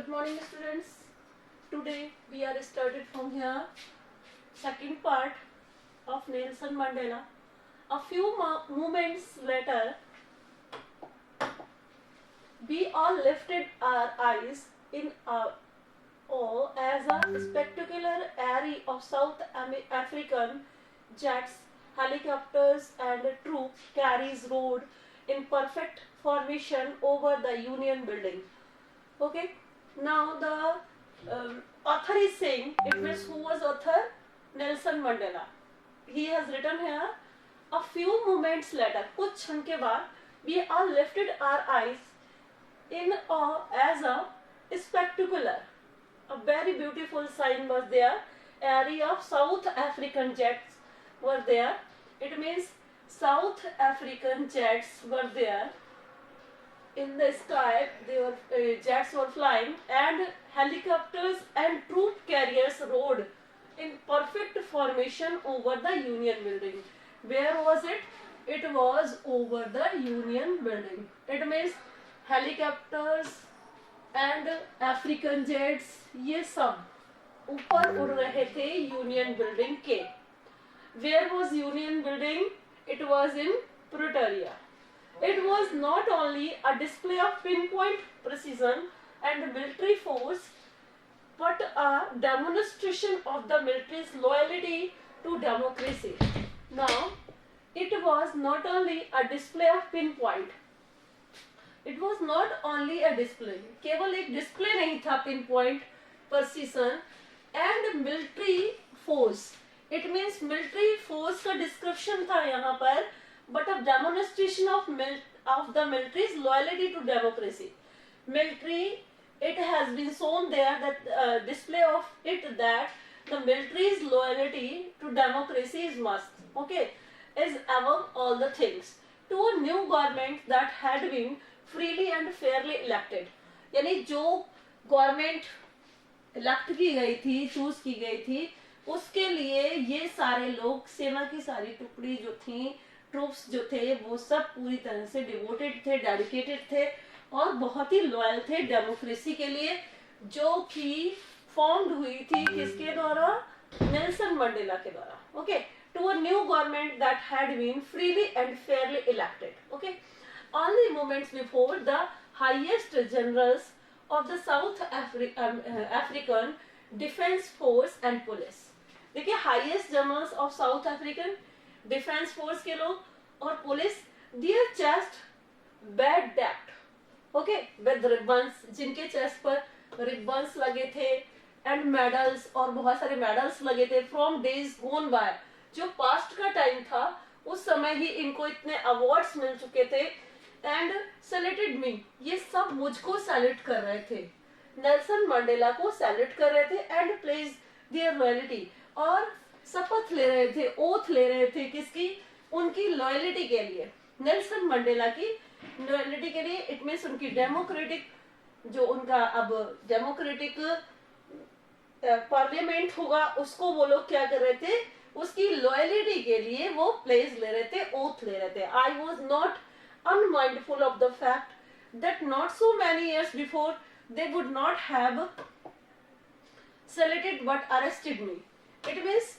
Good morning students. Today we are started from here second part of Nelson Mandela. A few moments later we all lifted our eyes in awe as a spectacular array of South African jets, helicopters and troops carries rode in perfect formation over the Union building. Okay, now the author is saying, it means who was author? Nelson Mandela. He has written here, a few moments later, कुछ क्षण के बाद, we all lifted our eyes in awe as a spectacular, a very beautiful sign was there. Array of South African jets were there. It means South African jets were there. In the sky, jets were flying, and helicopters and troop carriers rode in perfect formation over the Union building. Where was it? It was over the Union building. It means helicopters and African jets, ये सब ऊपर उड़ रहे थे Union building के. Where was Union building? It was in Pretoria. It was not only a display of pinpoint precision and military force, but a demonstration of the military's loyalty to democracy. Now, it was not only a display of pinpoint. It was not only a display. केवल एक display नहीं था pinpoint precision and military force. It means military force का description था यहाँ पर. But a demonstration of the military's loyalty to democracy. Military, it has been shown there that display of it that the military's loyalty to democracy is must. Okay, is above all the things. To a new government that had been freely and fairly elected. यानी जो government elect की गई थी, choose की गई थी, उसके लिए ये सारे लोग, सेना की सारी टुकड़ी जो थी, ट्रूप्स जो थे, वो सब पूरी तरह से डिवोटेड थे, डेडिकेटेड थे और बहुत ही लॉयल थे डेमोक्रेसी के लिए, जो कि फॉर्म्ड हुई थी किसके द्वारा? नेल्सन मंडेला के द्वारा. Okay, to a new government that had been freely and fairly elected. Okay, only moments before the highest generals of the South African Defense Force and Police. देखिए, highest generals of South African defence force के लोग और पुलिस, their chest bedecked. Okay, with ribbons, जिनके chest पर ribbons लगे थे and medals, और बहुत सारे मेडल्स लगे थे फ्रॉम डेज गोन बाय. जो पास्ट का टाइम था उस समय ही इनको इतने अवार्ड्स मिल चुके थे. एंड सैल्यूटेड मी, ये सब मुझको सैल्यूट कर रहे थे, नेल्सन मंडेला को सैल्यूट कर रहे थे एंड प्लेज देयर लॉयल्टी, और शपथ ले रहे थे, ओथ ले रहे थे किसकी? उनकी लॉयल्टी के लिए, नेल्सन मंडेला की लॉयल्टी के लिए. इट मीन्स उनकी डेमोक्रेटिक, जो उनका अब डेमोक्रेटिक पार्लियामेंट होगा, उसको वो लोग क्या कर रहे थे? उसकी लॉयल्टी के लिए वो प्लेज ले रहे थे, ओथ ले रहे थे. आई was not unmindful of the fact that not so many years before they would not have saluted but arrested me. It means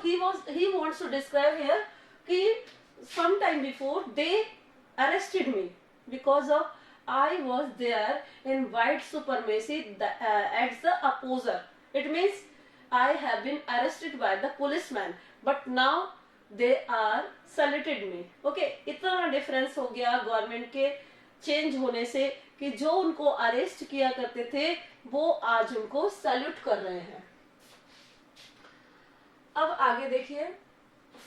he wants to describe here कि sometime before they arrested me because of I was there in white supremacy as the opposer. It means I have been arrested by the policeman, but now they are saluted me. Okay, इतना difference हो गया government के change होने से कि जो उनको arrest किया करते थे वो आज उनको सैल्यूट कर रहे हैं. अब आगे देखिए.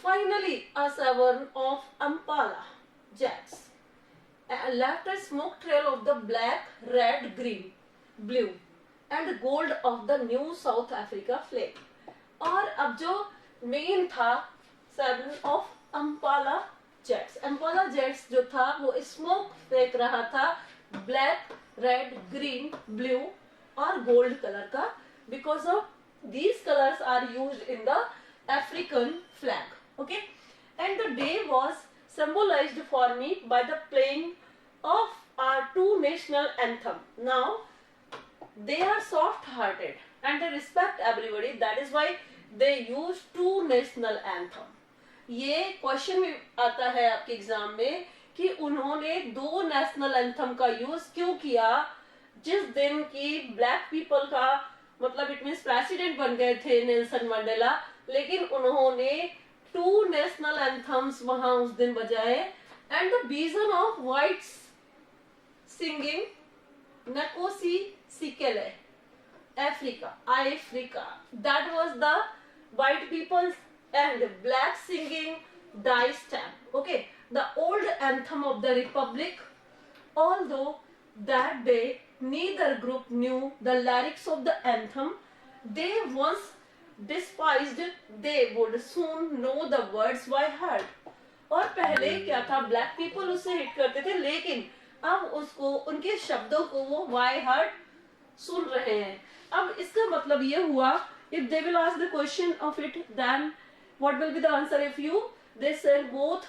Finally a sovereign of Impala jets left a smoke trail of the black, red, green, blue and gold of the new South Africa flag. और अब जो मेन था sovereign of Impala jets. Impala jets जो था वो smoke फेंक रहा था ब्लैक, रेड, ग्रीन, ब्लू और गोल्ड कलर का, because of these colors are used in the African flag. Okay, and the day was symbolized for me by the playing of our two national anthem. Now they are soft hearted and they respect everybody, that is why they use two national anthem. ये question भी आता है आपके exam में कि उन्होंने दो national anthem का यूज क्यों किया, जिस दिन की ब्लैक पीपल का मतलब इट मींस प्रेसिडेंट बन गए थे नेल्सन मंडेला, लेकिन उन्होंने टू नेशनल एंथम्स वहां उस दिन बजाए. And the vision of whites singing Nakosi Sikele, Africa, Africa. That was the white people's, and black singing Die Stamp. Okay, the old anthem of the Republic. Although that day neither group knew the lyrics of the anthem, they once despised, they would soon know the words by heart. और पहले क्या था, black people उससे hit करते थे, लेकिन अब उसको उनके शब्दों को वो बाय हार्ट सुन रहे हैं. अब इसका मतलब ये हुआ, if they will ask the question of it, then what will be the answer? If you they said both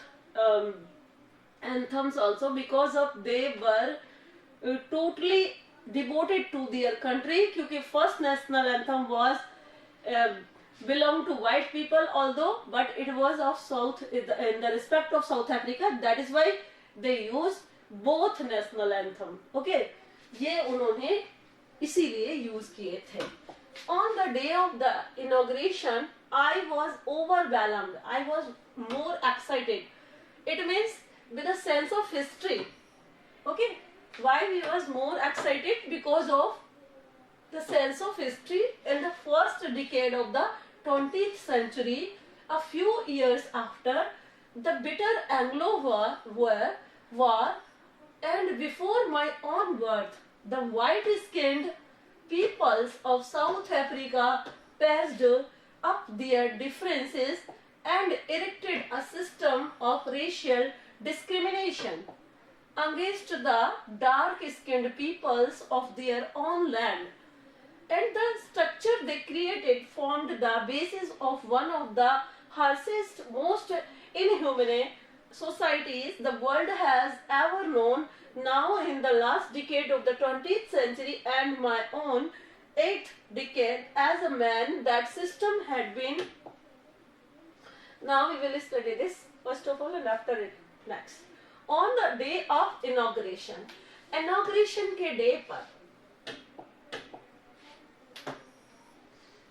anthems also, because of they were totally devoted to their country, क्योंकि first national anthem was belong to white people, although but it was of South in the respect of South Africa, that is why they used both national anthem. Okay, ये उन्होंने इसीलिए use किए थे. On the day of the inauguration, I was overwhelmed. I was more excited. It means with a sense of history. Okay, why we was more excited? Because of the sense of history in the first decade of the 20th century, a few years after the bitter Anglo-war, and before my own birth, the white-skinned peoples of South Africa patched up their differences and erected a system of racial discrimination against the dark-skinned peoples of their own land. And the structure they created formed the basis of one of the harshest, most inhumane societies the world has ever known. Now in the last decade of the 20th century and my own 8th decade as a man, that system had been. Now we will study this first of all and after it next. On the day of inauguration, inauguration के day पर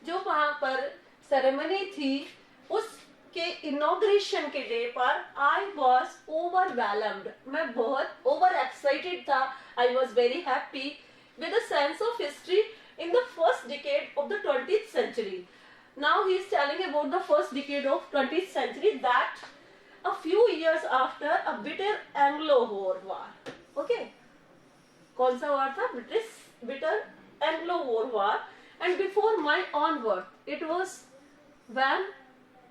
जो वहां पर ceremony थी, उसके inauguration के day पर I was overwhelmed, मैं बहुत ओवर एक्साइटेड था. I was very happy with a sense of history in the first decade of the 20th century. Now he is telling about the first decade of 20th century, that a few years after a bitter Anglo-war. Okay, कौन सा वार था? bitter Anglo-war war. And before my own birth, it was when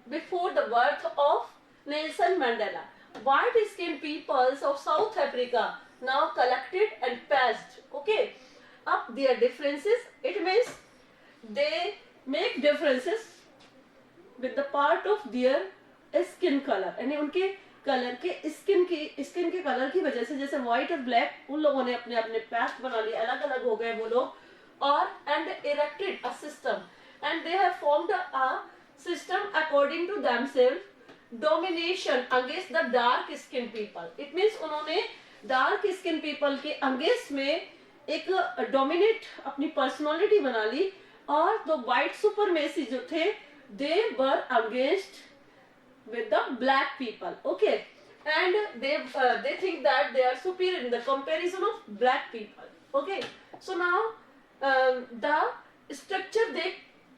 before the birth of Nelson Mandela, white-skinned peoples of South Africa now collected and patched, okay, up their differences. It means they make differences with the part of their skin color, यानी उनके colour के skin के colour की वजह से, जैसे white और black उन लोगों ने अपने अपने पैस्ट बना लिए, अलग अलग हो गए वो लोग, और and erected a system and they have formed a system according to themselves, domination against the dark skin people. It means उन्होंने dark skin people के against में एक dominate अपनी personality बना ली, और तो white supremacy जो थे, they were against with the black people. Okay, and they think that they are superior in the comparison of black people. Okay, so now the structure they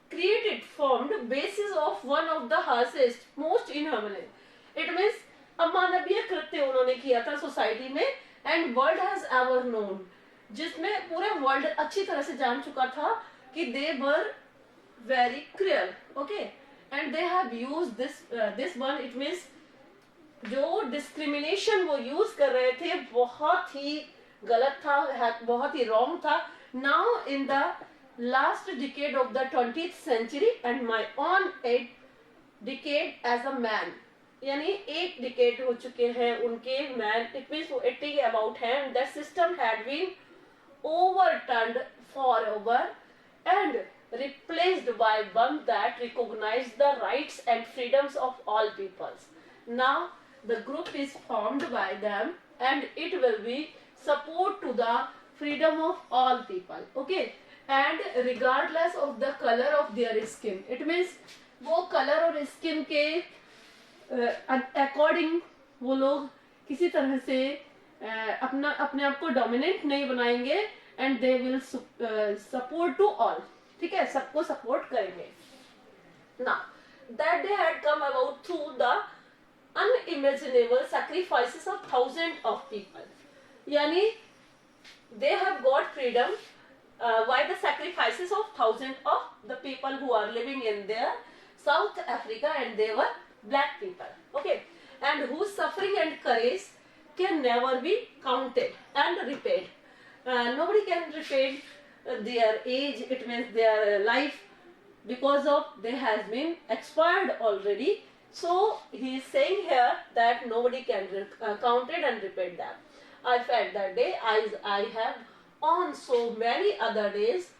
created formed basis of one of the harshest, most inhumane. It means अमानवीय कृत्य उन्होंने किया था society में, and world has ever known, जिसमें पूरे world अच्छी तरह से जान चुका था कि they were very cruel. Okay, and they have used this one. It means जो डिस्क्रिमिनेशन वो यूज कर रहे थे बहुत ही गलत था, बहुत ही रॉन्ग था. Now in the last decade of the 20th century and my own 8th decade as a man, यानी 8 decade हो चुके हैं उनके मैन, it means वो 80 के about हैं, and that system had been overturned forever and replaced by one that recognized the rights and freedoms of all peoples. Now the group is formed by them and it will be support to the freedom of all people. Okay, and regardless of the color of their skin, it means वो colour और skin के according वो लोग किसी तरह से अपने आप को डोमिनेंट नहीं बनाएंगे and they will support to all. ठीक है, सबको सपोर्ट करेंगे. Now that day had come about through the unimaginable sacrifices of thousands of people. Yani they have got freedom by the sacrifices of thousands of the people who are living in their South Africa, and they were black people. Okay, and whose suffering and courage can never be counted and repaid. Nobody can repay their age, it means their life, because of they has been expired already. So he is saying here that nobody can count it and repay them. I felt that day as I have on so many other days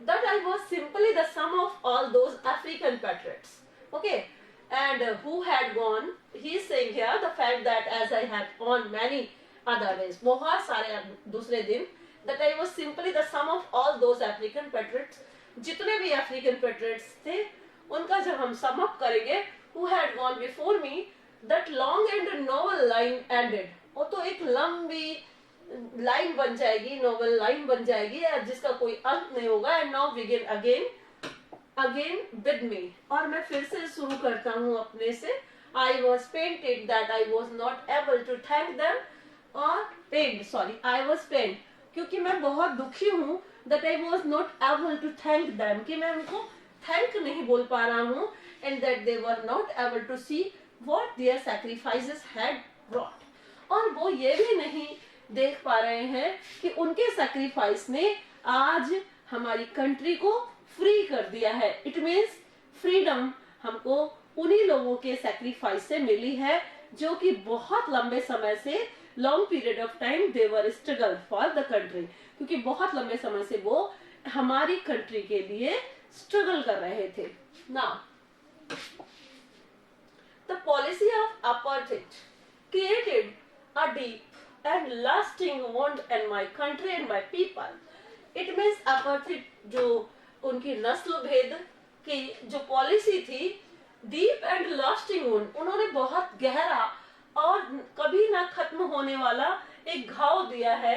that I was simply the sum of all those African patriots. Okay, and who had gone, he is saying here the fact that as I had on many other days, बहुत सारे दूसरे दिन, that I was simply the sum of all those African patriots. जितने भी African patriots थे उनका जब हम sum up करेंगे, who had gone before me, that long and novel line ended. वो तो एक लंबी लाइन बन जाएगी, नोवेल लाइन बन जाएगी जिसका कोई अंत नहीं होगा. And now begin again with me. और मैं फिर से शुरू करता हूँ अपने से. I was painted that I was not able to thank them, और आई वॉज पेंट क्योंकि मैं बहुत दुखी हूँ that I was not able to thank them, कि मैं उनको थैंक नहीं बोल पा रहा हूँ. And that they were not able to see what their sacrifices had brought. और वो ये भी नहीं देख पा रहे हैं कि उनके सैक्रिफाइस ने आज हमारी कंट्री को फ्री कर दिया है. इट मीन्स फ्रीडम हमको उन्हीं लोगों के सैक्रिफाइस से मिली है जो कि बहुत लंबे समय से, long period of time they were struggle for the country, क्योंकि बहुत लंबे समय से वो हमारी कंट्री के लिए स्ट्रगल कर रहे थे. Now the policy of apartheid created a deep and lasting wound in my country and my people. It means apartheid, जो उनकी नस्ल भेद की जो पॉलिसी थी, deep and lasting wound, उन्होंने बहुत गहरा और कभी ना खत्म होने वाला एक घाव दिया है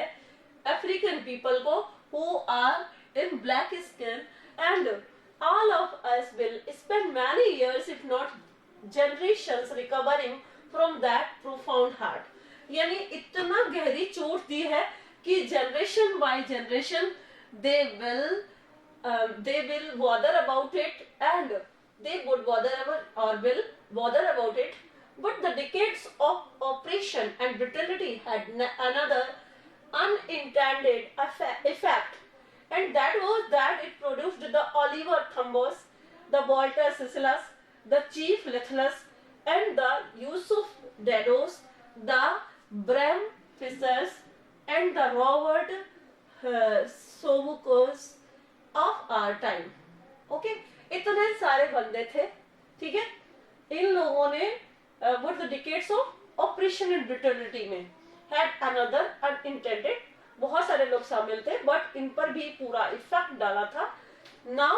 अफ्रीकन पीपल को, who are in black skin, and all of us will spend many years if not generations recovering from that profound hurt. यानी इतना गहरी चोट दी है कि generation by generation they will bother about it, and they would bother about it. But the decades of oppression and brutality had another unintended effect, and that was that it produced the Oliver Thambos, the Walter Sislas, the Chief Lithless, and the Yusuf Dados, the Bram Fissers, and the Robert Sobukos of our time. Okay, इतने सारे बंदे थे. ठीक है, इन लोगों ने what the decades of oppression and brutality में had another unintended, बहुत सारे लोग शामिल थे, बट इन पर भी पूरा इफेक्ट डाला था. Now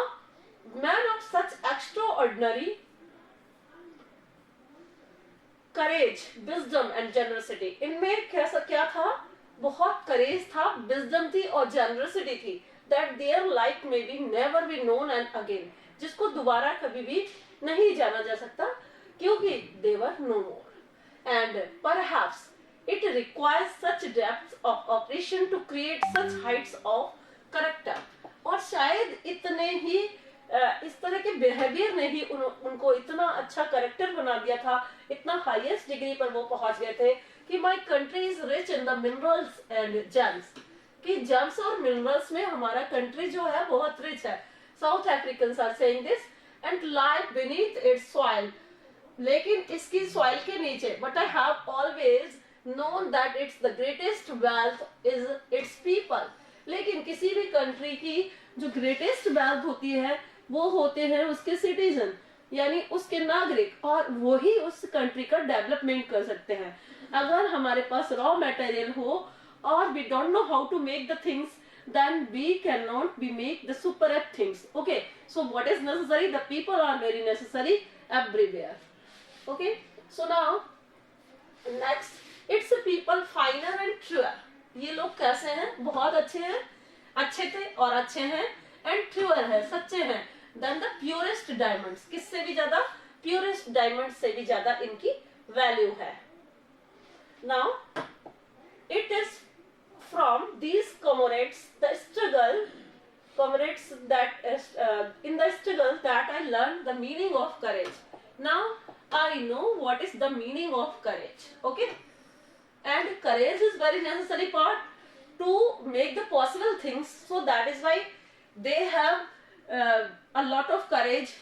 man of such extraordinary courage, wisdom and generosity, इनमें क्या था, बहुत करेज था, विजडम थी और जनरसिटी थी, that there like may be never be known and again, जिसको दोबारा कभी भी नहीं जाना जा सकता क्योंकि they were no more. And perhaps it requires such depth of operation to create such heights of character. और शायद इतने ही इस तरह के बिहेवियर ने ही उनको इतना अच्छा करेक्टर बना दिया था, इतना हाईएस्ट डिग्री पर वो पहुंच गए थे कि my country is rich in the minerals and gems, कि जेम्स और मिनरल्स में हमारा कंट्री जो है बहुत रिच है. South Africans are saying this and life beneath its soil, लेकिन इसकी सॉइल के नीचे, but I have always known that it's the greatest wealth is its people. लेकिन किसी भी कंट्री की जो ग्रेटेस्ट वेल्थ होती है वो होते हैं उसके सिटीजन, यानी उसके नागरिक, और वो ही उस कंट्री का डेवलपमेंट कर सकते हैं। अगर हमारे पास रॉ मटेरियल हो और we don't know how to make the things, then we cannot be make the super app things. Okay, so what is necessary? The people are very necessary everywhere. Okay, so now next it's the people finer and truer. ये लोग कैसे हैं? बहुत अच्छे हैं, अच्छे थे और अच्छे हैं, and truer है, सच्चे हैं, than the purest diamonds. किससे भी ज्यादा? purest diamonds से भी ज्यादा इनकी वैल्यू है. Now it is from these comrades that in the struggle that I learned the meaning of courage. Now I know what is the meaning of courage. Okay, and courage is very necessary part to make the possible things, so that is why they have a lot of courage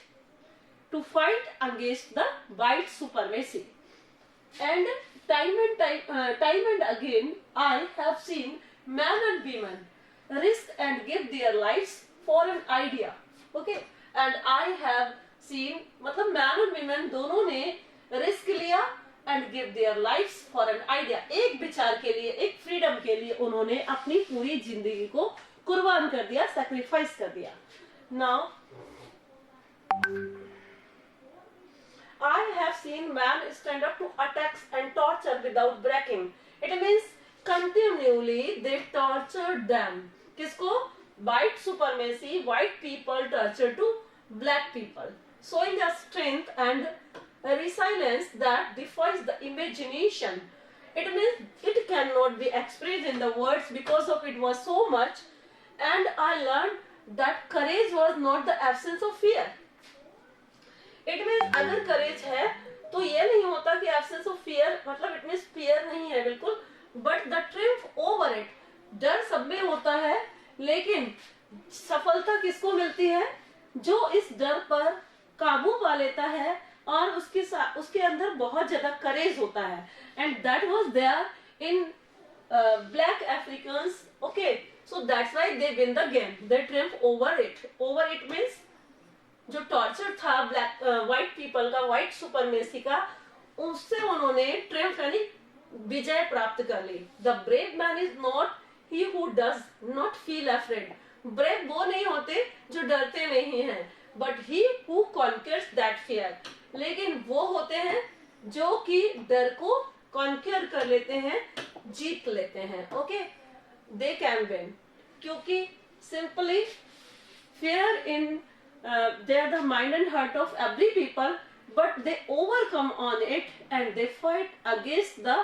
to fight against the white supremacy. And time and again I have seen men and women risk and give their lives for an idea. Okay, and I have seen, मतलब man और women दोनों ने risk लिया and give their lives for an idea. एक विचार के लिए, एक फ्रीडम के लिए उन्होंने अपनी पूरी जिंदगी को कुर्बान कर दिया, सैक्रिफाइस कर दिया. Now I have seen men stand up to attacks and torture without breaking. It means continually they tortured them. किसको? White supremacy, white people torture to black people, showing a strength and a resilience that defies the imagination. It means it cannot be expressed in the words because of it was so much. And I learned that courage was not the absence of fear. It means अगर करेज है तो ये नहीं होता कि absence of fear, मतलब it means fear नहीं है बिल्कुल, but the triumph over it. डर सब में होता है, लेकिन सफलता किसको मिलती है? जो इस डर पर काबू पा लेता है और उसके अंदर बहुत ज्यादा करेज होता है. And that was there in black Africans. Okay, so that's why they win the game. They triumph over it. Over it means जो टॉर्चर था ब्लैक व्हाइट पीपल का, व्हाइट सुपरमेसी का, उससे उन्होंने ट्रिम्फ यानी विजय प्राप्त कर ली. The brave man is not he who does not feel afraid. Brave वो नहीं होते जो डरते नहीं हैं, but he who conquers that fear. लेकिन वो होते हैं जो कि डर को कॉन्कर कर लेते हैं, जीत लेते हैं. ओके, दे कैन विन, क्योंकि simply fear in they are the mind and heart of every people, but they overcome on it and they fight against the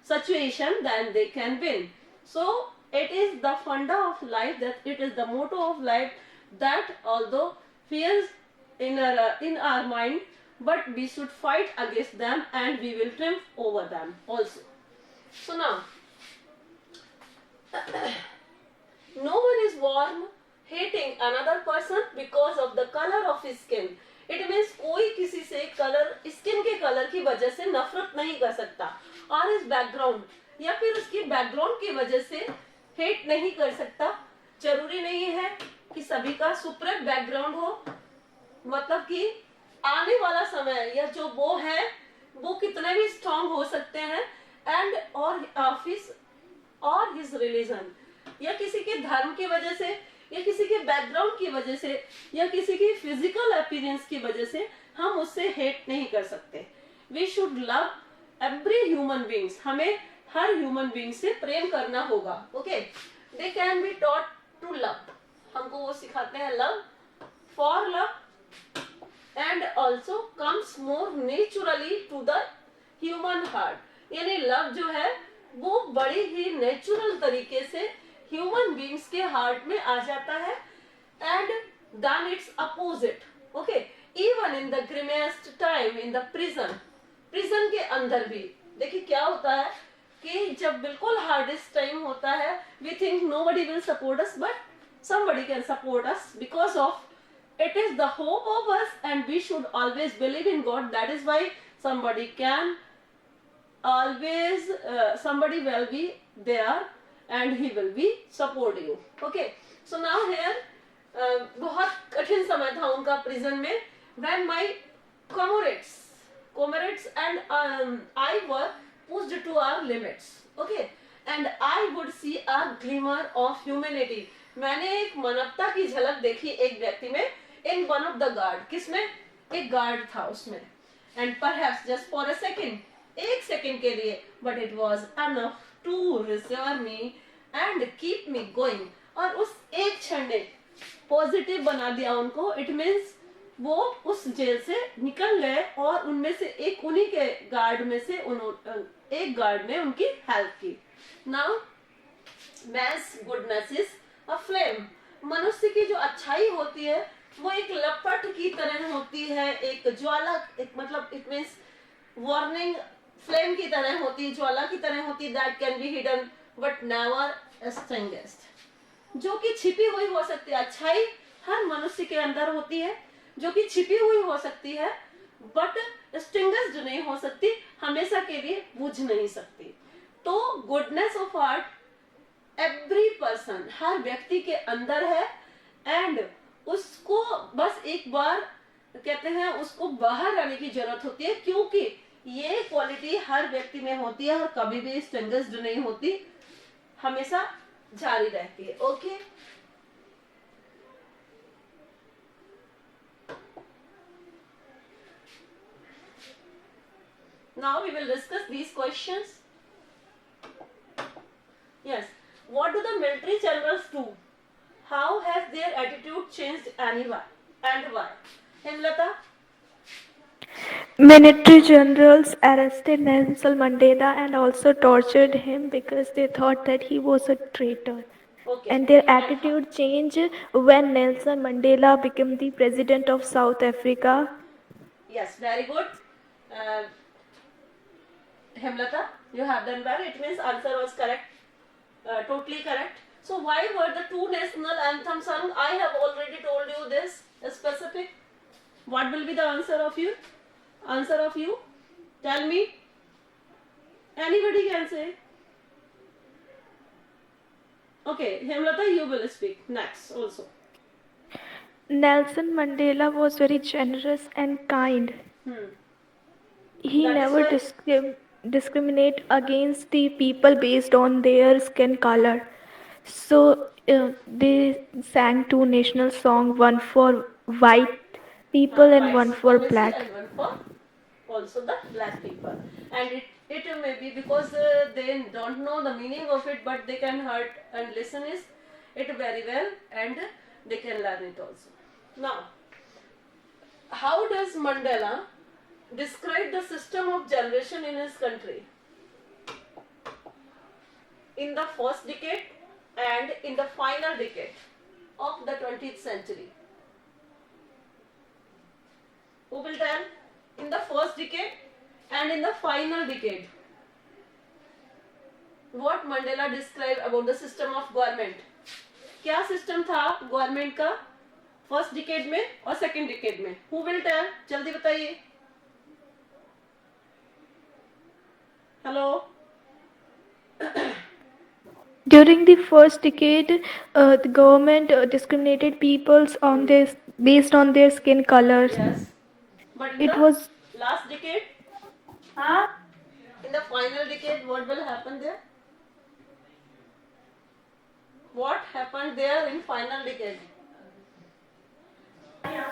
situation, then they can win. So it is the funda of life, that it is the motto of life, that although fears in our mind, but we should fight against them and we will triumph over them also. So now, no one is born hating another person because of the color of his skin. It means कोई किसी से colour, skin के colour की वजह से नफरत नहीं कर सकता, और इस बैकग्राउंड या फिर उसकी बैकग्राउंड की वजह से हेट नहीं कर सकता. जरूरी नहीं है कि सभी का सुपर बैकग्राउंड हो, मतलब कि आने वाला समय या जो वो है वो कितने भी स्ट्रांग हो सकते हैं, एंड और ऑफिस और हिज रिलीजन, या किसी के धर्म की वजह से, या किसी के बैकग्राउंड की वजह से, या किसी की फिजिकल अपीयरेंस की वजह से हम उससे हेट नहीं कर सकते. We should love every human beings. हमें हर ह्यूमन बीइंग से प्रेम करना होगा. Okay, they can be taught to love. हमको वो सिखाते हैं love, for love, and also comes more naturally to the human heart. यानी लव जो है वो बड़ी ही नेचुरल तरीके से ह्यूमन बीइंग्स के हार्ट में आ जाता है, and then it's opposite. Okay, even in the grimmest time in the prison, prison के अंदर भी देखिए क्या होता है कि जब बिल्कुल हार्डेस्ट टाइम होता है, we think nobody will support us, but somebody can support us because of it is the hope of us, and we should always believe in God. That is why somebody can always somebody will be there, and he will be support you. Okay, so now here बहुत कठिन समय था उनका prison में, when my comrades and I were pushed to our limits. Okay, and I would see a glimmer of humanity. मैंने एक मानवता की झलक देखी एक व्यक्ति में, in one of the guard. किसमें? एक गार्ड था उसमें. And perhaps just for a second, एक सेकंड के लिए, but it was enough to reserve me and keep me going. और उस एक क्षण ने पॉजिटिव बना दिया उनको. It means वो उस जेल से निकल गए और उनमें से एक, उन्हीं के गार्ड में से एक गार्ड ने उनकी हेल्प की. Now man's goodness is a flame. मनुष्य की जो अच्छाई होती है वो एक लपट की तरह होती है, एक ज्वाला, एक मतलब इट मीन्स वार्निंग फ्लेम की तरह होती है, ज्वाला की तरह होती है. That can be hidden but never extinguished. जो कि छिपी हुई हो सकती है. अच्छाई हर मनुष्य के अंदर होती है जो कि छिपी हुई हो सकती है, बट एक्सटिंग्विश्ड नहीं हो सकती, हमेशा के लिए बुझ नहीं सकती. तो goodness of heart every person, हर व्यक्ति के अंदर है, एंड उसको बस एक बार कहते हैं उसको बाहर आने की जरूरत होती है, क्योंकि ये क्वालिटी हर व्यक्ति में होती है और कभी भी एक्सटिंग्विश्ड नहीं होती, हमेशा जारी रहती है. Okay, now we will discuss these questions. Yes, what do the military generals do? How has their attitude changed and why? Hemlata? Military generals arrested Nelson Mandela and also tortured him because they thought that he was a traitor. Okay. And their attitude changed when Nelson Mandela became the president of South Africa. Yes, very good. Hemlata, you have done well. It means answer was correct. Totally correct. So why were the two national anthems sung? I have already told you this specific. What will be the answer of you? Answer of you? Tell me. Anybody can say. Okay, Hemlata, you will speak next also. Nelson Mandela was very generous and kind. He That is never why- discriminate against the people based on their skin color. So they sang two national songs, one for white people and white one for supremacy black. and one for also the black people. And it may be because they don't know the meaning of it, but they can heard and listen it very well, and they can learn it also. Now, how does Mandela describe the system of generation in his country in the first decade and in the final decade of the 20th century? Who will tell? In the first decade and in the final decade, what Mandela described about the system of government? क्या system था government का first decade में और second decade में? Who will tell? जल्दी बताइए. Hello. During the first decade, the government discriminated peoples on this based on their skin colors. Yes. But in It the was last decade, in the final decade, what will happen there? What happened there in final decade?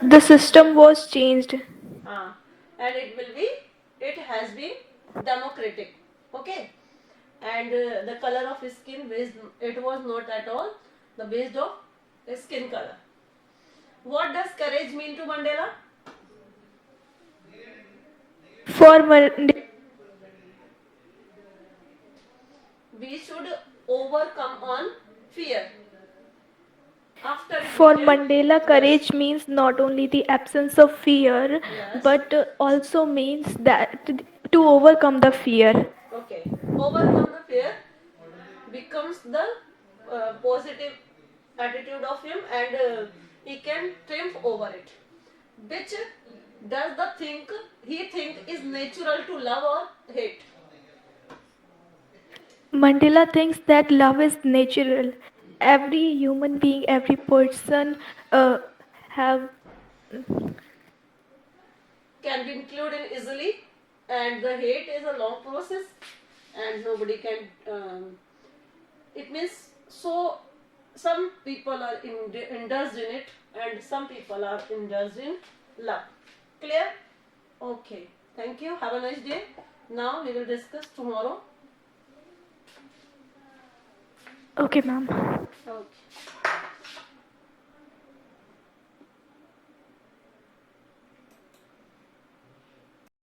the system was changed. And it has been democratic. Okay. And the color of skin it was not at all the based of skin color. What does courage mean to Mandela? We should overcome on fear. For Mandela, courage means not only the absence of fear, Yes. but also means that to overcome the fear. Okay. Overcome the fear becomes the positive attitude of him, and he can triumph over it. Which does the he think is natural to love or hate? Mandela thinks that love is natural. Every human being, every person have. Can be included easily, and the hate is a long process, and nobody can. It means so. Some people are indulged in it, and some people are indulged in love. Clear? Okay. Thank you. Have a nice day. Now we will discuss tomorrow. Okay, ma'am. Okay.